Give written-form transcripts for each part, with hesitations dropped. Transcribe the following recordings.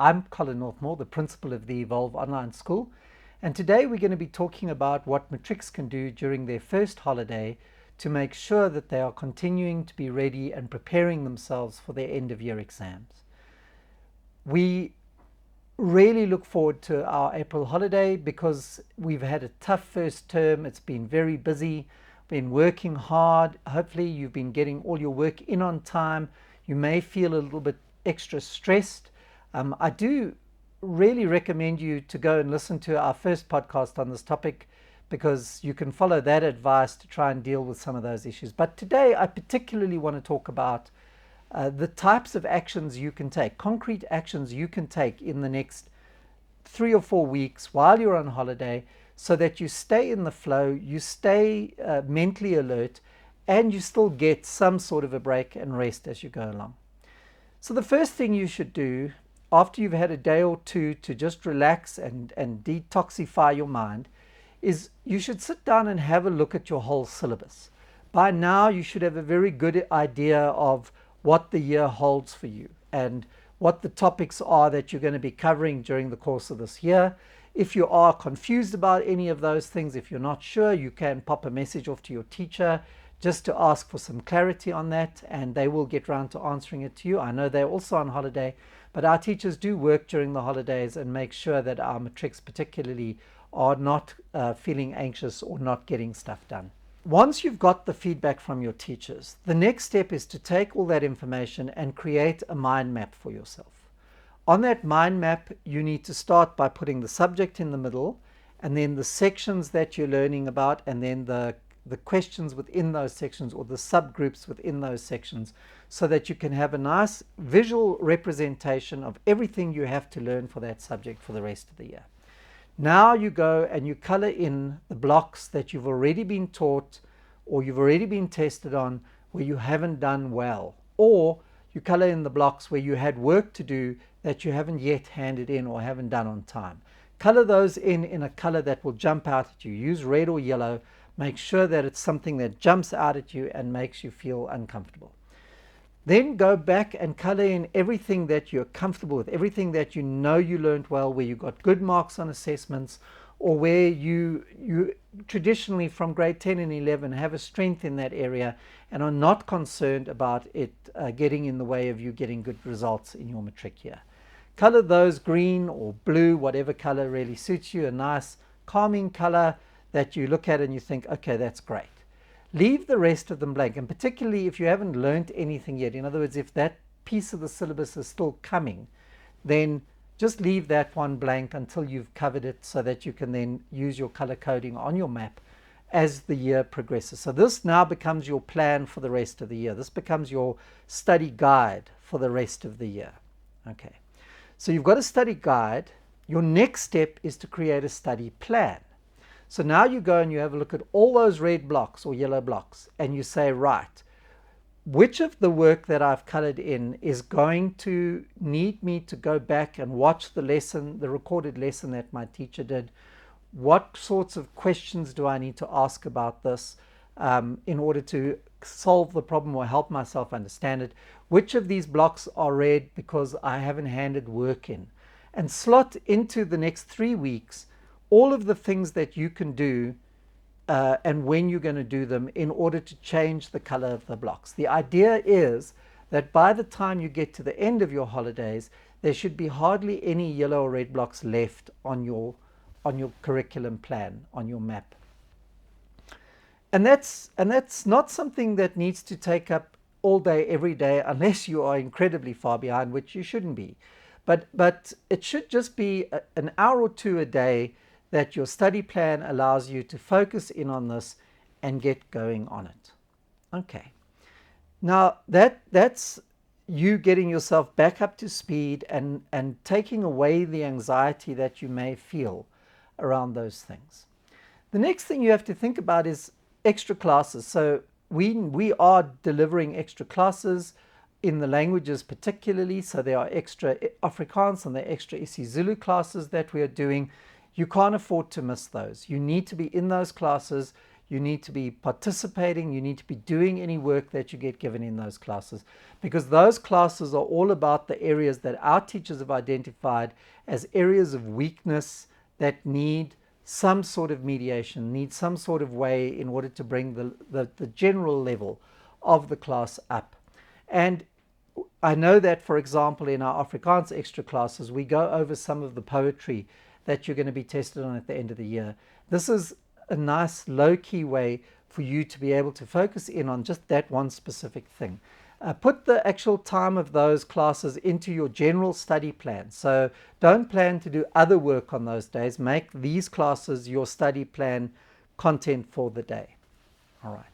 I'm Colin Northmore, the principal of the Evolve Online School, and today we're going to be talking about what matrics can do during their first holiday to make sure that they are continuing to be ready and preparing themselves for their end of year exams. We really look forward to our April holiday because we've had a tough first term. It's been very busy, been working hard. Hopefully you've been getting all your work in on time. You may feel a little bit extra stressed. I do really recommend you to go and listen to our first podcast on this topic because you can follow that advice to try and deal with some of those issues. But today I particularly want to talk about the types of actions you can take, concrete actions you can take in the next 3 or 4 weeks while you're on holiday so that you stay in the flow, you stay mentally alert, and you still get some sort of a break and rest as you go along. So the first thing you should do after you've had a day or two to just relax and detoxify your mind is you should sit down and have a look at your whole syllabus. By now you should have a very good idea of what the year holds for you and what the topics are that you're going to be covering during the course of this year. If you are confused about any of those things, if you're not sure, you can pop a message off to your teacher just to ask for some clarity on that, and they will get round to answering it to you. I know they're also on holiday, but our teachers do work during the holidays and make sure that our matrics particularly are not feeling anxious or not getting stuff done. Once you've got the feedback from your teachers, the next step is to take all that information and create a mind map for yourself. On that mind map, you need to start by putting the subject in the middle, and then the sections that you're learning about, and then the questions within those sections or the subgroups within those sections, so that you can have a nice visual representation of everything you have to learn for that subject for the rest of the year. Now you go and you color in the blocks that you've already been taught or you've already been tested on where you haven't done well, or you color in the blocks where you had work to do that you haven't yet handed in or haven't done on time. Color those in a color that will jump out at you. Use red or yellow. Make sure that it's something that jumps out at you and makes you feel uncomfortable. Then go back and color in everything that you're comfortable with, everything that you know you learned well, where you got good marks on assessments, or where you traditionally from grade 10 and 11 have a strength in that area and are not concerned about it getting in the way of you getting good results in your matric year. Color those green or blue, whatever color really suits you, a nice calming color that you look at and you think, okay, that's great. Leave the rest of them blank, and particularly if you haven't learned anything yet, in other words, if that piece of the syllabus is still coming, then just leave that one blank until you've covered it so that you can then use your color coding on your map as the year progresses. So this now becomes your plan for the rest of the year. This becomes your study guide for the rest of the year. Okay, so you've got a study guide. Your next step is to create a study plan. So now you go and you have a look at all those red blocks or yellow blocks and you say, right, which of the work that I've colored in is going to need me to go back and watch the lesson, the recorded lesson that my teacher did? What sorts of questions do I need to ask about this in order to solve the problem or help myself understand it? Which of these blocks are red because I haven't handed work in? And slot into the next 3 weeks all of the things that you can do and when you're going to do them in order to change the color of the blocks. The idea is that by the time you get to the end of your holidays, there should be hardly any yellow or red blocks left on your curriculum plan, on your map. And that's not something that needs to take up all day, every day, unless you are incredibly far behind, which you shouldn't be. But it should just be an hour or two a day that your study plan allows you to focus in on this and get going on it. Okay. Now that's you getting yourself back up to speed and taking away the anxiety that you may feel around those things. The next thing you have to think about is extra classes. So we are delivering extra classes in the languages particularly. So there are extra Afrikaans and there are extra isiZulu classes that we are doing. You can't afford to miss those. You need to be in those classes. you need to be participating, you need to be doing any work that you get given in those classes, because those classes are all about the areas that our teachers have identified as areas of weakness that need some sort of mediation, need some sort of way in order to bring the general level of the class up. And I know that, for example, in our Afrikaans extra classes, we go over some of the poetry that you're going to be tested on at the end of the year. This is a nice low-key way for you to be able to focus in on just that one specific thing. Put the actual time of those classes into your general study plan. So don't plan to do other work on those days. Make these classes your study plan content for the day. All right.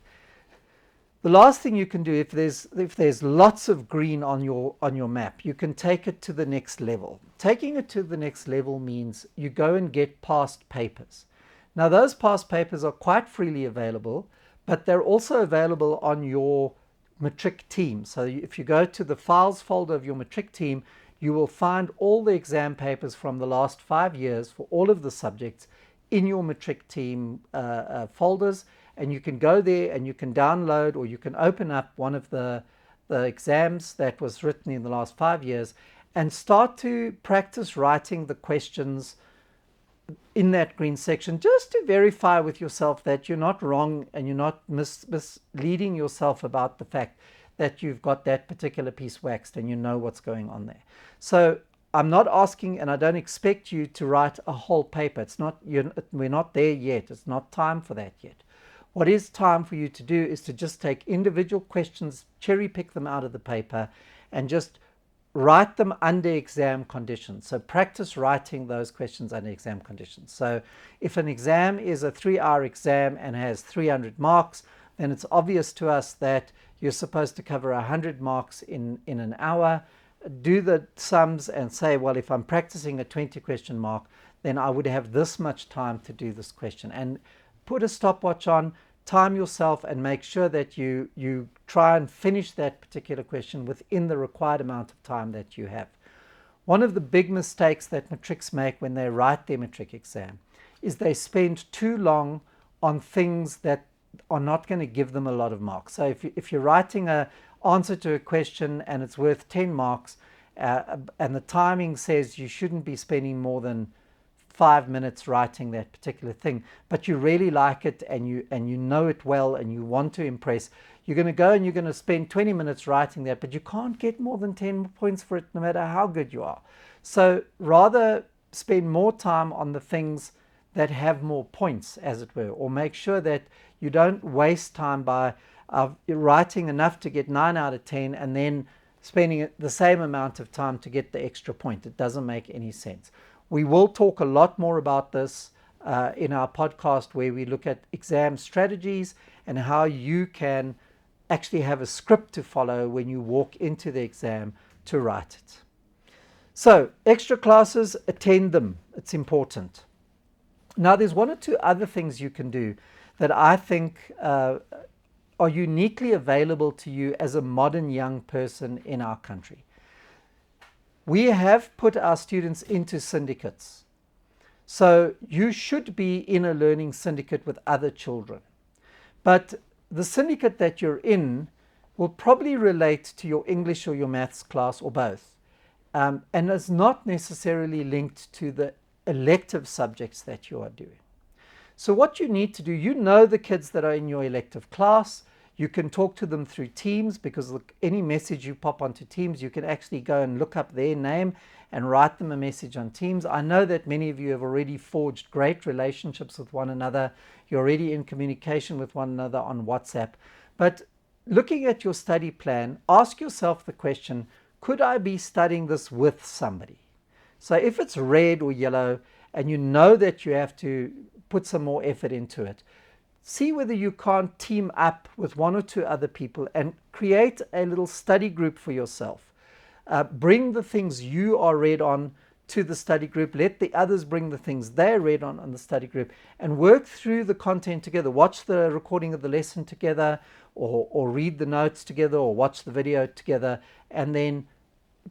The last thing you can do, if there's lots of green on your map, you can take it to the next level. Taking it to the next level means you go and get past papers. Now, those past papers are quite freely available, but they're also available on your matric team. So if you go to the files folder of your matric team, you will find all the exam papers from the last 5 years for all of the subjects in your matric team folders, and you can go there and you can download, or you can open up one of the exams that was written in the last 5 years and start to practice writing the questions in that green section, just to verify with yourself that you're not wrong and you're not misleading yourself about the fact that you've got that particular piece waxed and you know what's going on there. So I'm not asking, and I don't expect you to write a whole paper. We're not there yet. It's not time for that yet. What is time for you to do is to just take individual questions, cherry pick them out of the paper, and just write them under exam conditions. So practice writing those questions under exam conditions. So if an exam is a 3-hour exam and has 300 marks, then it's obvious to us that you're supposed to cover 100 marks in an hour. Do the sums and say, well, if I'm practicing a 20-question mark, then I would have this much time to do this question. And put a stopwatch on, time yourself, and make sure that you try and finish that particular question within the required amount of time that you have. One of the big mistakes that matrics make when they write their matric exam is they spend too long on things that are not going to give them a lot of marks. So if you're writing an answer to a question and it's worth 10 marks, and the timing says you shouldn't be spending more than 5 minutes writing that particular thing, but you really like it and you know it well and you want to impress, you're going to go and you're going to spend 20 minutes writing that, but you can't get more than 10 points for it no matter how good you are. So rather spend more time on the things that have more points, as it were, or make sure that you don't waste time by writing enough to get 9 out of 10 and then spending the same amount of time to get the extra point. It doesn't make any sense. We will talk a lot more about this in our podcast, where we look at exam strategies and how you can actually have a script to follow when you walk into the exam to write it. So, extra classes, attend them. It's important. Now, there's one or two other things you can do that I think are uniquely available to you as a modern young person in our country. We have put our students into syndicates. So you should be in a learning syndicate with other children. But the syndicate that you're in will probably relate to your English or your maths class or both, and is not necessarily linked to the elective subjects that you are doing. So what you need to do, you know the kids that are in your elective class. You can talk to them through Teams, because any message you pop onto Teams, you can actually go and look up their name and write them a message on Teams. I know that many of you have already forged great relationships with one another. You're already in communication with one another on WhatsApp. But looking at your study plan, ask yourself the question, could I be studying this with somebody? So if it's red or yellow and you know that you have to put some more effort into it, see whether you can't team up with one or two other people and create a little study group for yourself. Bring the things you are read on to the study group. Let the others bring the things they're read on the study group, and work through the content together. Watch the recording of the lesson together, or read the notes together, or watch the video together, and then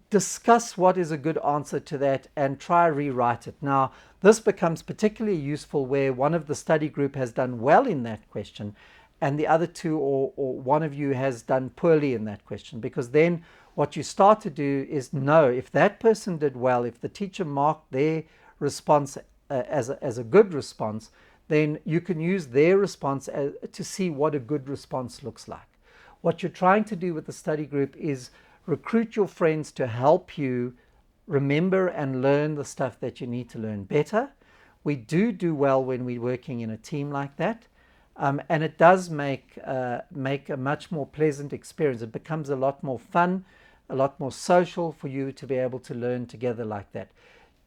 discuss what is a good answer to that and try rewrite it. Now, this becomes particularly useful where one of the study group has done well in that question and the other two or one of you has done poorly in that question, because then what you start to do is know if that person did well, if the teacher marked their response as a good response, then you can use their response to see what a good response looks like. What you're trying to do with the study group is recruit your friends to help you remember and learn the stuff that you need to learn better. We do well when we're working in a team like that. And it does make a much more pleasant experience. It becomes a lot more fun, a lot more social for you to be able to learn together like that.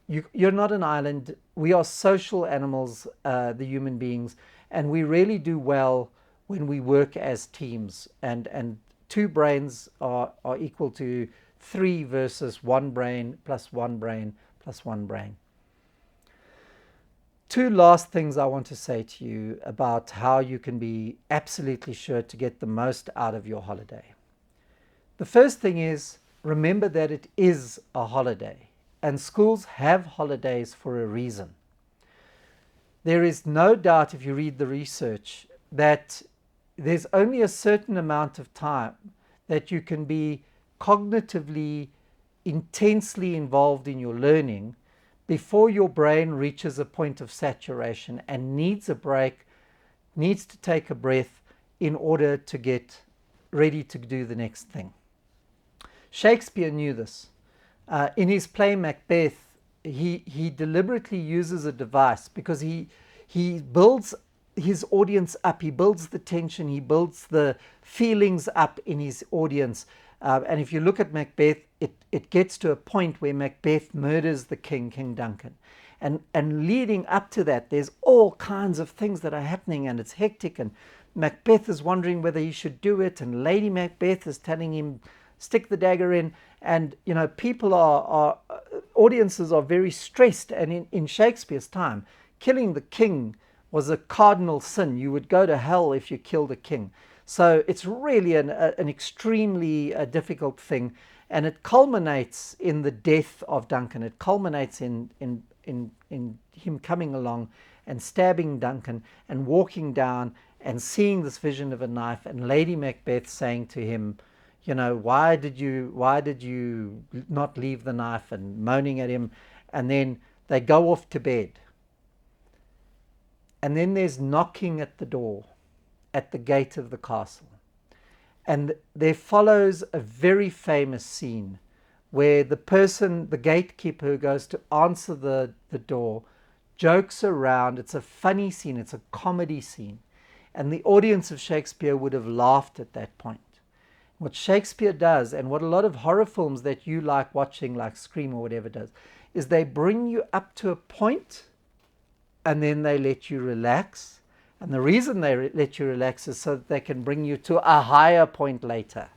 You're not an island. We are social animals, the human beings, and we really do well when we work as teams. And two brains are equal to three versus one brain plus one brain plus one brain. Two last things I want to say to you about how you can be absolutely sure to get the most out of your holiday. The first thing is, remember that it is a holiday, and schools have holidays for a reason. There is no doubt, if you read the research, that there's only a certain amount of time that you can be cognitively intensely involved in your learning before your brain reaches a point of saturation and needs a break, needs to take a breath in order to get ready to do the next thing. Shakespeare knew this. In his play Macbeth, he deliberately uses a device because he builds his audience up, he builds the tension, he builds the feelings up in his audience. And if you look at Macbeth, it gets to a point where Macbeth murders the king, King Duncan. And leading up to that, there's all kinds of things that are happening, and it's hectic, and Macbeth is wondering whether he should do it, and Lady Macbeth is telling him, stick the dagger in. And, you know, people audiences are very stressed. And in Shakespeare's time, killing the king was a cardinal sin. You would go to hell if you killed a king. So it's really an extremely difficult thing. And it culminates in the death of Duncan. It culminates in him coming along and stabbing Duncan and walking down and seeing this vision of a knife, and Lady Macbeth saying to him, you know, why did you not leave the knife, and moaning at him. And then they go off to bed. And then there's knocking at the door, at the gate of the castle. And there follows a very famous scene where the gatekeeper who goes to answer the door, jokes around. It's a funny scene, it's a comedy scene. And the audience of Shakespeare would have laughed at that point. What Shakespeare does, and what a lot of horror films that you like watching, like Scream or whatever, does, is they bring you up to a point and then they let you relax. And the reason they let you relax is so that they can bring you to a higher point later.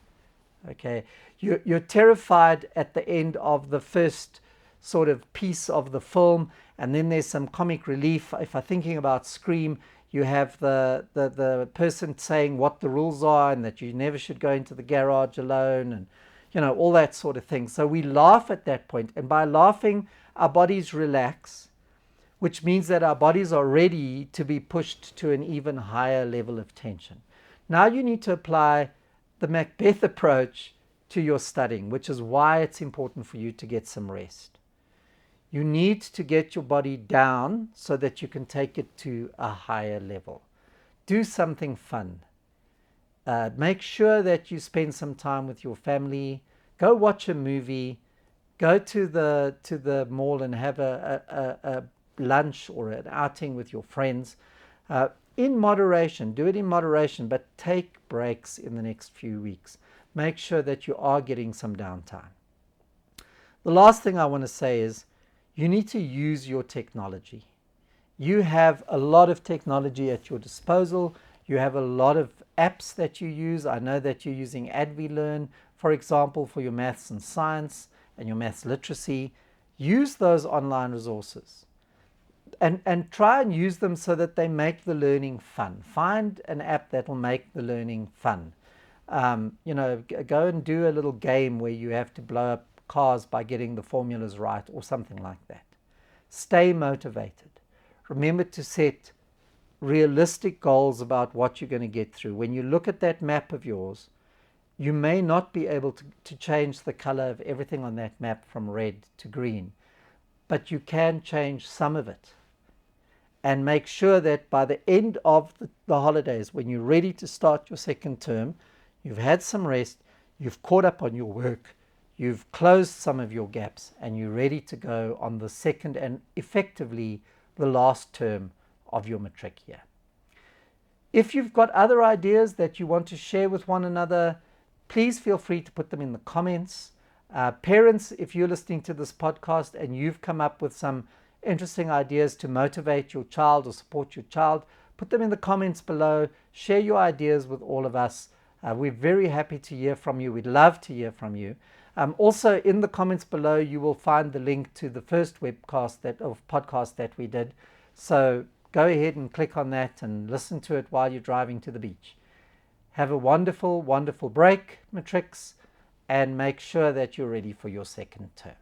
Okay, you're terrified at the end of the first sort of piece of the film, and then there's some comic relief. If I'm thinking about Scream, you have the person saying what the rules are and that you never should go into the garage alone, and you know, all that sort of thing. So we laugh at that point, and by laughing, our bodies relax, which means that our bodies are ready to be pushed to an even higher level of tension. Now you need to apply the Macbeth approach to your studying, which is why it's important for you to get some rest. You need to get your body down so that you can take it to a higher level. Do something fun. Make sure that you spend some time with your family. Go watch a movie. Go to the mall and have a lunch or an outing with your friends. In moderation. Do it in moderation, but take breaks in the next few weeks. Make sure that you are getting some downtime. The last thing I want to say is you need to use your technology. You have a lot of technology at your disposal. You have a lot of apps that you use. I know that you're using AdviLearn, for example, for your maths and science and your maths literacy. Use those online resources and try and use them so that they make the learning fun. Find an app that will make the learning fun. You know, go and do a little game where you have to blow up cars by getting the formulas right or something like that. Stay motivated. Remember to set realistic goals about what you're going to get through. When you look at that map of yours, you may not be able to change the color of everything on that map from red to green, but you can change some of it. And make sure that by the end of the holidays, when you're ready to start your second term, you've had some rest, you've caught up on your work, you've closed some of your gaps, and you're ready to go on the second and effectively the last term of your matric year. If you've got other ideas that you want to share with one another, please feel free to put them in the comments. Parents, if you're listening to this podcast and you've come up with some interesting ideas to motivate your child or support your child, put them in the comments below. Share your ideas with all of us. We're very happy to hear from you. We'd love to hear from you. Also, in the comments below, you will find the link to the first podcast that we did. So go ahead and click on that and listen to it while you're driving to the beach. Have a wonderful, wonderful break, Matrix, and make sure that you're ready for your second term.